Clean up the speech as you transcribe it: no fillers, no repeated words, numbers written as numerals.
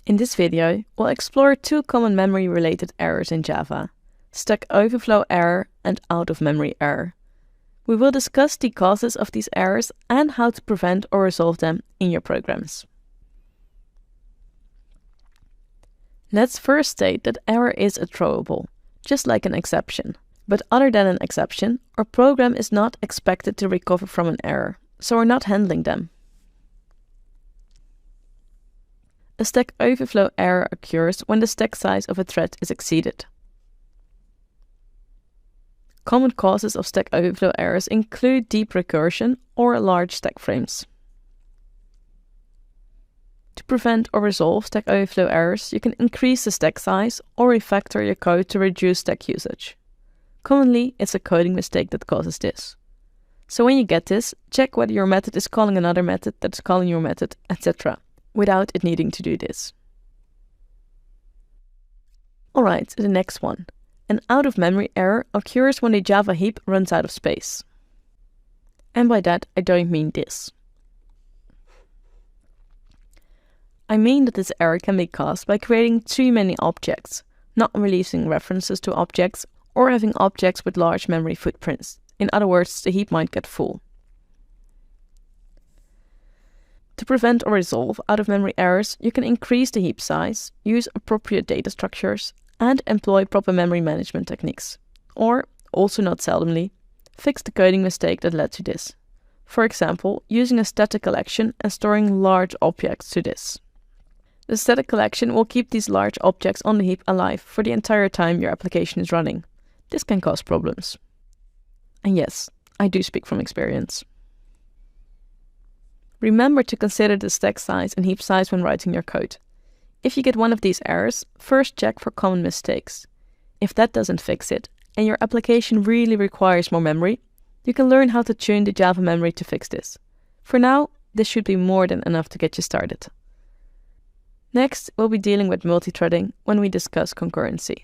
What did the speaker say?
In this video, we'll explore two common memory-related errors in Java: stack overflow error and out-of-memory error. We will discuss the causes of these errors and how to prevent or resolve them in your programs. Let's first state that error is a throwable, just like an exception. But other than an exception, our program is not expected to recover from an error, so we're not handling them. A stack overflow error occurs when the stack size of a thread is exceeded. Common causes of stack overflow errors include deep recursion or large stack frames. To prevent or resolve stack overflow errors, you can increase the stack size or refactor your code to reduce stack usage. Commonly, it's a coding mistake that causes this. So when you get this, check whether your method is calling another method that's calling your method, etc., without it needing to do this. Alright, the next one. An out-of-memory error occurs when the Java heap runs out of space. And by that, I don't mean this. I mean that this error can be caused by creating too many objects, not releasing references to objects, or having objects with large memory footprints. In other words, the heap might get full. To prevent or resolve out-of-memory errors, you can increase the heap size, use appropriate data structures, and employ proper memory management techniques. Or, also not seldomly, fix the coding mistake that led to this. For example, using a static collection and storing large objects to this. The static collection will keep these large objects on the heap alive for the entire time your application is running. This can cause problems. And yes, I do speak from experience. Remember to consider the stack size and heap size when writing your code. If you get one of these errors, first check for common mistakes. If that doesn't fix it, and your application really requires more memory, you can learn how to tune the Java memory to fix this. For now, this should be more than enough to get you started. Next, we'll be dealing with multithreading when we discuss concurrency.